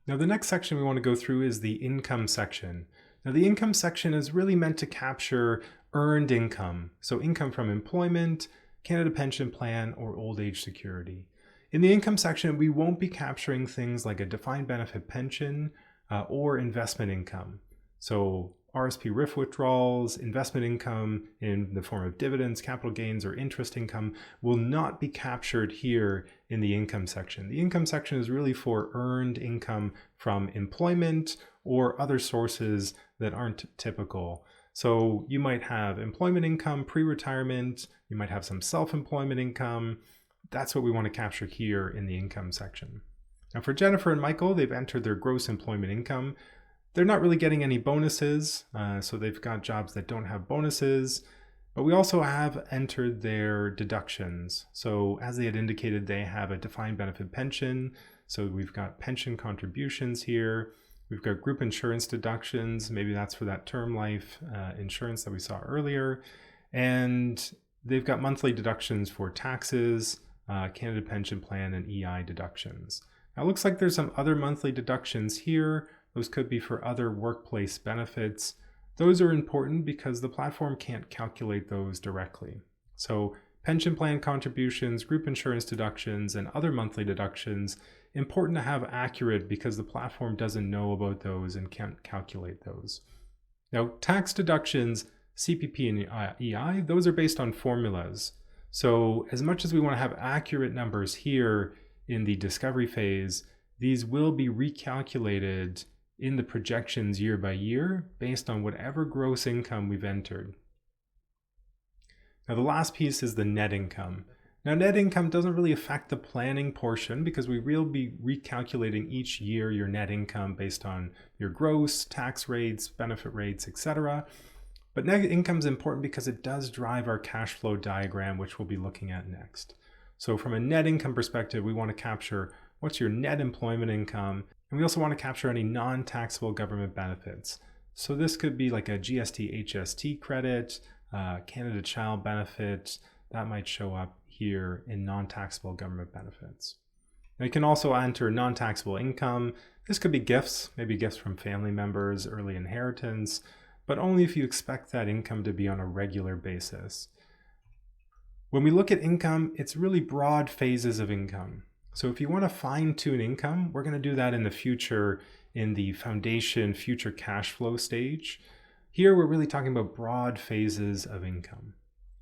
Now the next section we want to go through is the income section. Now the income section is really meant to capture earned income. So income from employment, Canada Pension Plan, or old age security. In the income section, we won't be capturing things like a defined benefit pension or investment income. So RSP RIF withdrawals, investment income in the form of dividends, capital gains, or interest income will not be captured here in the income section. The income section is really for earned income from employment or other sources that aren't typical. So you might have employment income pre-retirement, you might have some self-employment income. That's what we want to capture here in the income section. Now for Jennifer and Michael, they've entered their gross employment income. They're not really getting any bonuses, so they've got jobs that don't have bonuses, but we also have entered their deductions. So as they had indicated, they have a defined benefit pension. So we've got pension contributions here. We've got group insurance deductions. Maybe that's for that term life insurance that we saw earlier. And they've got monthly deductions for taxes, Canada Pension Plan, and EI deductions. Now it looks like there's some other monthly deductions here. Those could be for other workplace benefits. Those are important because the platform can't calculate those directly. So pension plan contributions, group insurance deductions, and other monthly deductions, important to have accurate because the platform doesn't know about those and can't calculate those. Now, tax deductions, CPP and EI, those are based on formulas. So as much as we want to have accurate numbers here in the discovery phase, these will be recalculated in the projections year by year based on whatever gross income we've entered. Now the last piece is the net income. Now net income doesn't really affect the planning portion because we will be recalculating each year your net income based on your gross, tax rates, benefit rates, etc. But net income is important because it does drive our cash flow diagram, which we'll be looking at next. So from a net income perspective, we want to capture what's your net employment income, and we also want to capture any non-taxable government benefits. So this could be like a GST, HST credit, Canada Child benefit, that might show up here in non-taxable government benefits. Now you can also enter non-taxable income. This could be gifts, maybe gifts from family members, early inheritance, but only if you expect that income to be on a regular basis. When we look at income, it's really broad phases of income. So if you want to fine-tune income, we're going to do that in the future in the foundation future cash flow stage. Here we're really talking about broad phases of income.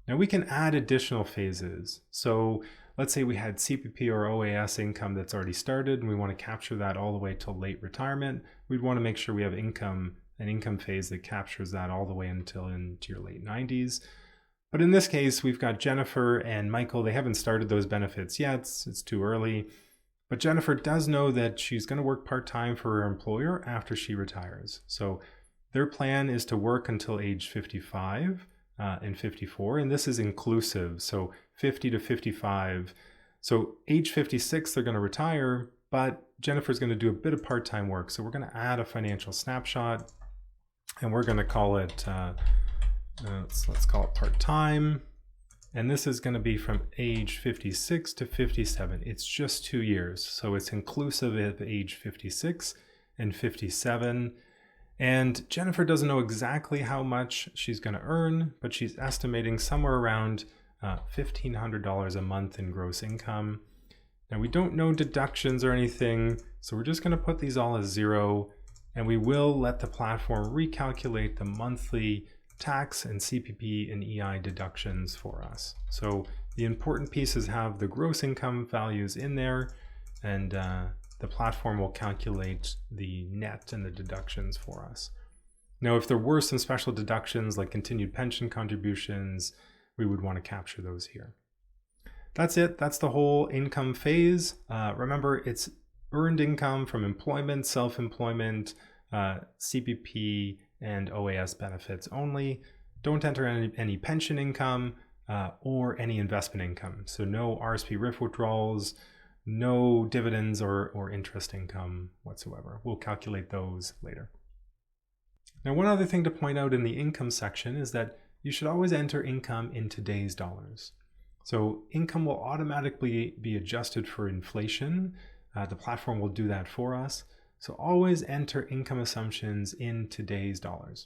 Now we can add additional phases. So let's say we had CPP or OAS income that's already started and we want to capture that all the way till late retirement. We'd want to make sure we have an income phase that captures that all the way until into your late 90s. But in this case, we've got Jennifer and Michael. They haven't started those benefits yet. It's too early. But Jennifer does know that she's going to work part-time for her employer after she retires. So their plan is to work until age 55 and 54. And this is inclusive. So 50 to 55. So age 56, they're going to retire. But Jennifer's going to do a bit of part-time work. So we're going to add a financial snapshot. And we're going to call it... let's call it part-time, and this is going to be from age 56 to 57. It's just 2 years, so it's inclusive of age 56 and 57. And Jennifer doesn't know exactly how much she's going to earn, but she's estimating somewhere around $1,500 a month in gross income. Now we don't know deductions or anything, so we're just going to put these all as 0, and we will let the platform recalculate the monthly tax and CPP and EI deductions for us. So the important pieces have the gross income values in there, and the platform will calculate the net and the deductions for us. Now, if there were some special deductions like continued pension contributions, we would want to capture those here. That's it. That's the whole income phase. Remember, it's earned income from employment, self-employment, CPP, and OAS benefits only. Don't enter any pension income or any investment income. So no RSP RIF withdrawals, no dividends or interest income whatsoever. We'll calculate those later. Now, one other thing to point out in the income section is that you should always enter income in today's dollars. So income will automatically be adjusted for inflation. The platform will do that for us. So always enter income assumptions in today's dollars.